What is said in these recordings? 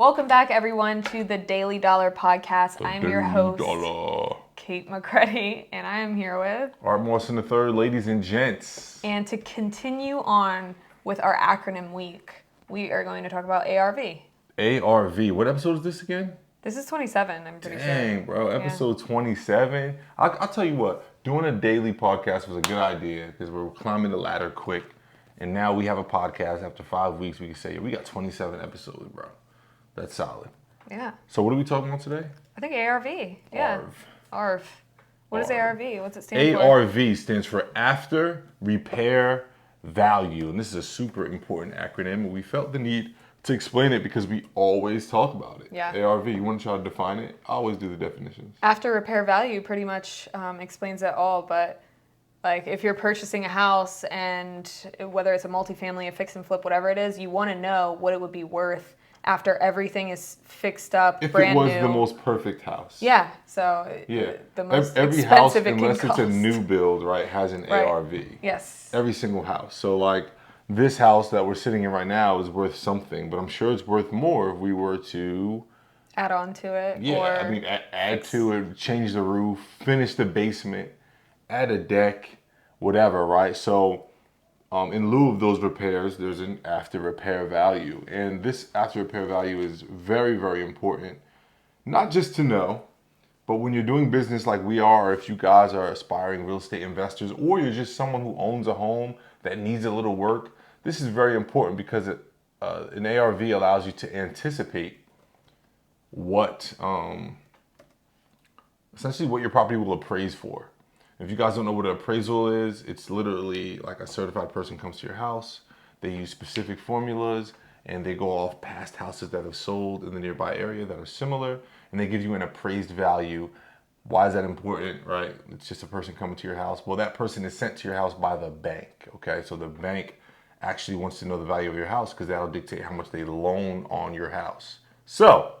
Welcome back, everyone, to the Daily Dollar Podcast. I am your host, Cait McCready, and I am here with Art Morrison III, ladies and gents. And to continue on with our acronym week, we are going to talk about ARV. ARV. What episode is this again? This is 27, I'm pretty sure. Dang, bro. Episode 27. I'll tell you what. Doing a daily podcast was a good idea because we're climbing the ladder quick. And now we have a podcast. After 5 weeks, we can say, we got 27 episodes, bro. That's solid. Yeah. So what are we talking about today? I think ARV. Yeah. ARV. What is ARV? What's it stand for? ARV stands for After Repair Value. And this is a super important acronym. And we felt the need to explain it because we always talk about it. Yeah. ARV, you want to try to define it? I always do the definitions. After repair value pretty much explains it all, but like if you're purchasing a house and whether it's a multifamily, a fix and flip, whatever it is, you want to know what it would be worth after everything is fixed up, if brand new. If it was the most perfect house. Yeah, so yeah. The most every house, expensive it unless can it's cost. a new build, right, has an Right. ARV. Yes. Every single house. So like this house that we're sitting in right now is worth something, but I'm sure it's worth more if we were to add on to it. Yeah, or I mean, add to it, change the roof, finish the basement, add a deck, whatever, right? So in lieu of those repairs, there's an after repair value. And this after repair value is very, very important, not just to know, but when you're doing business like we are, if you guys are aspiring real estate investors, or you're just someone who owns a home that needs a little work, this is very important because an ARV allows you to anticipate what, essentially what your property will appraise for. If you guys don't know what an appraisal is, it's literally like a certified person comes to your house, they use specific formulas, and they go off past houses that have sold in the nearby area that are similar, and they give you an appraised value. Why is that important, right? It's just a person coming to your house. Well, that person is sent to your house by the bank, okay? So the bank actually wants to know the value of your house because that'll dictate how much they loan on your house. So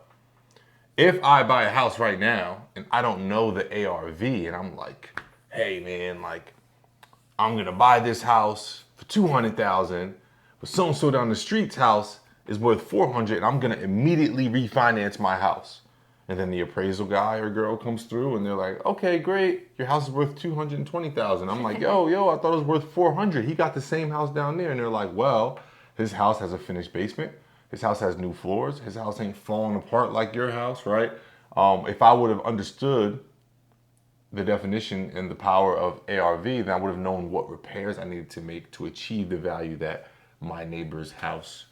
if I buy a house right now and I don't know the ARV and I'm like, hey man, like I'm gonna buy this house for $200,000, but so-and-so down the street's house is worth $400,000 and I'm gonna immediately refinance my house. And then the appraisal guy or girl comes through and they're like, okay, great, your house is worth $220,000. I'm like, yo, I thought it was worth $400,000. He got the same house down there. And they're like, well, his house has a finished basement. His house has new floors. His house ain't falling apart like your house, right? If I would have understood the definition and the power of ARV, then I would have known what repairs I needed to make to achieve the value that my neighbor's house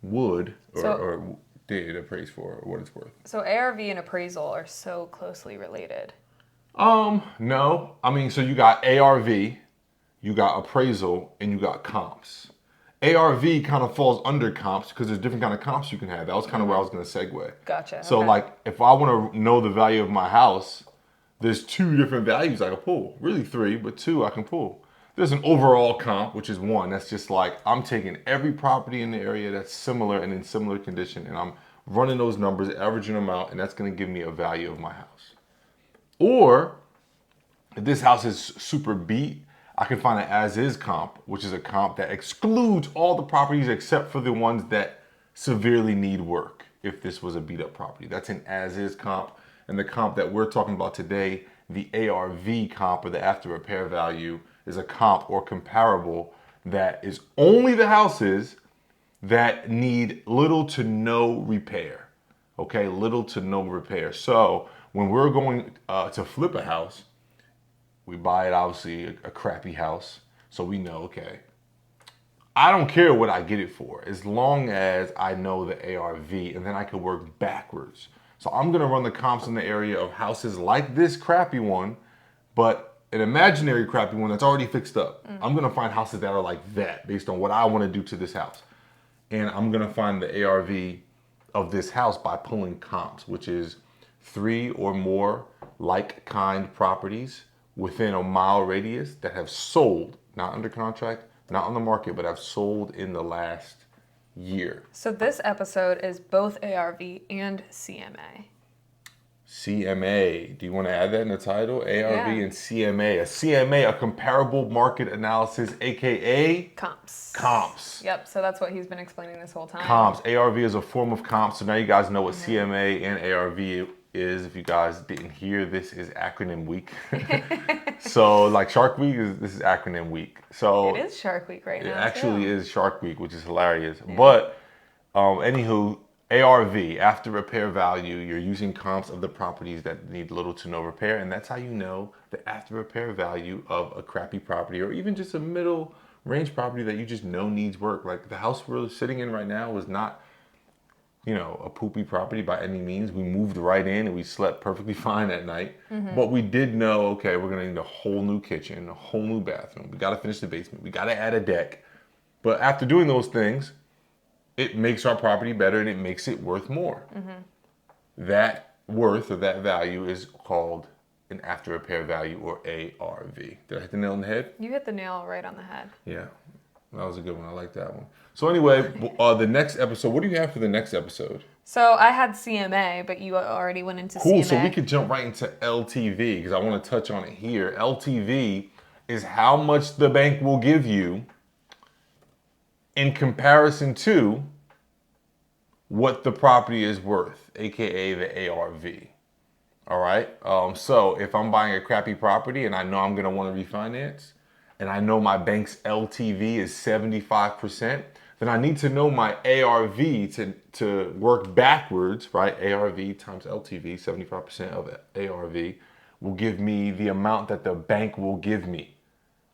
would or did appraise for, or what it's worth. So ARV and appraisal are so closely related. No. I mean, so you got ARV, you got appraisal, and you got comps. ARV kind of falls under comps because there's different kind of comps you can have. That was kind of where I was going to segue. Gotcha. So okay. like, if I want to know the value of my house, there's two different values I can pull. Really three, but two I can pull. There's an overall comp, which is one. That's just like, I'm taking every property in the area that's similar and in similar condition, and I'm running those numbers, averaging them out, and that's going to give me a value of my house. Or, if this house is super beat, I can find an as-is comp, which is a comp that excludes all the properties except for the ones that severely need work, if this was a beat-up property. That's an as-is comp. And the comp that we're talking about today, the ARV comp, or the after repair value, is a comp or comparable that is only the houses that need little to no repair. Okay, little to no repair. So when we're going to flip a house, we buy it, obviously, a crappy house. So we know, okay, I don't care what I get it for, as long as I know the ARV, and then I can work backwards. So I'm gonna run the comps in the area of houses like this crappy one, but an imaginary crappy one that's already fixed up. I'm gonna find houses that are like that based on what I wanna do to this house. And I'm gonna find the ARV of this house by pulling comps, which is 3 or more like kind properties within a mile radius that have sold, not under contract, not on the market, but have sold in the last year. So this episode is both ARV and CMA. CMA. Do you want to add that in the title? ARV Yeah. and CMA. A CMA, a comparable market analysis, aka comps. Yep, so that's what he's been explaining this whole time. Comps. ARV is a form of comps. So now you guys know what CMA and ARV is. If you guys didn't hear, this is acronym week. So like Shark Week, this is acronym week. So It is Shark Week right now. it actually too. is Shark Week, which is hilarious. Yeah. But anywho, ARV, after repair value, you're using comps of the properties that need little to no repair, and that's how you know the after repair value of a crappy property or even just a middle range property that you just know needs work. Like the house we're sitting in right now was not, a poopy property by any means. We moved right in and we slept perfectly fine at night. But we did know, okay, we're gonna need a whole new kitchen, a whole new bathroom. We gotta finish the basement. We gotta add a deck. But after doing those things, it makes our property better and it makes it worth more. That worth or that value is called an after repair value or ARV. Did I hit the nail on the head? You hit the nail right on the head. Yeah, that was a good one. I like that one. So anyway, the next episode, what do you have for the next episode? So I had CMA, but you already went into Cool, CMA. so we could jump right into LTV because I want to touch on it here. LTV is how much the bank will give you in comparison to what the property is worth, aka the ARV. All right. So if I'm buying a crappy property and I know I'm gonna want to refinance, and I know my bank's LTV is 75%, then I need to know my ARV to work backwards, right? ARV times LTV, 75% of ARV will give me the amount that the bank will give me.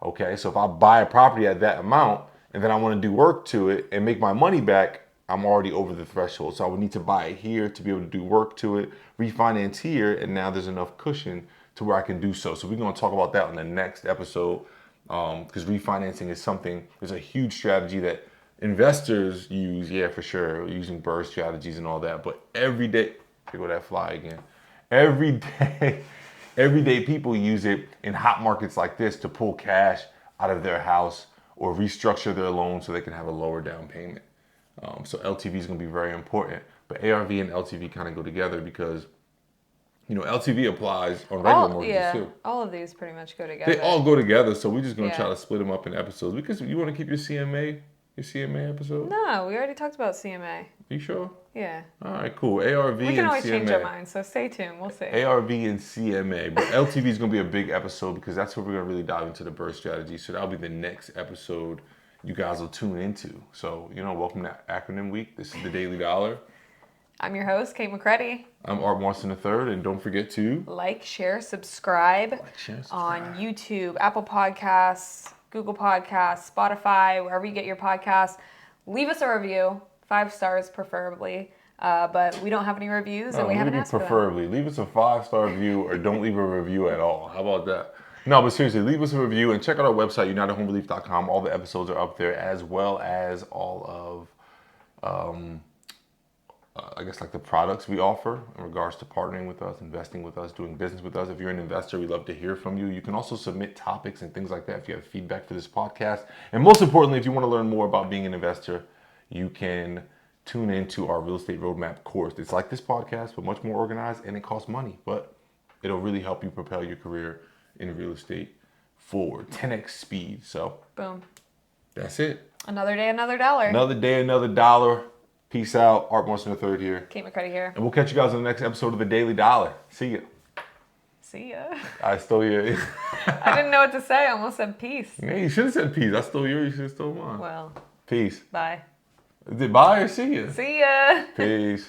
Okay, so if I buy a property at that amount and then I want to do work to it and make my money back, I'm already over the threshold. So I would need to buy it here to be able to do work to it, refinance here, and now there's enough cushion to where I can do so. So we're going to talk about that in the next episode because refinancing is something, there's a huge strategy that investors use, yeah, for sure, using burst strategies and all that. But every day, here go that fly again. Everyday people use it in hot markets like this to pull cash out of their house or restructure their loan so they can have a lower down payment. So LTV is going to be very important. But ARV and LTV kind of go together because, LTV applies on regular mortgages too. All of these pretty much go together. They all go together, so we're just going to try to split them up in episodes. Because you want to keep your CMA episode? No, we already talked about CMA. You sure? Yeah. All right, cool. ARV and CMA. We can always change our minds, so stay tuned. We'll see. ARV and CMA. But LTV is going to be a big episode because that's where we're going to really dive into the burst strategy. So that'll be the next episode you guys will tune into. So, welcome to Acronym Week. This is the Daily Dollar. I'm your host, Cait McCready. I'm Art Marston III, and don't forget to like, share, subscribe on YouTube, Apple Podcasts, Google Podcasts, Spotify, wherever you get your podcasts. Leave us a review, 5 stars preferably. But we don't have any reviews, and we haven't asked for them. Preferably, leave us a 5-star review, or don't leave a review at all. How about that? No, but seriously, leave us a review and check out our website, unitedhomerelief.com. All the episodes are up there, as well as all of, the products we offer in regards to partnering with us, investing with us, doing business with us. If you're an investor, we'd love to hear from you. You can also submit topics and things like that if you have feedback for this podcast. And most importantly, if you want to learn more about being an investor, you can tune into our Real Estate Roadmap course. It's like this podcast, but much more organized, and it costs money, but it'll really help you propel your career in real estate forward. 10x speed. So, boom. That's it. Another day, another dollar. Another day, another dollar. Peace out. Art Marston III here. Cait McCready here. And we'll catch you guys on the next episode of The Daily Dollar. See ya. See ya. I stole your... I didn't know what to say. I almost said peace. Yeah, you should have said peace. I stole yours. You should have stole mine. Well. Peace. Bye. Is it bye or see ya? See ya. Peace.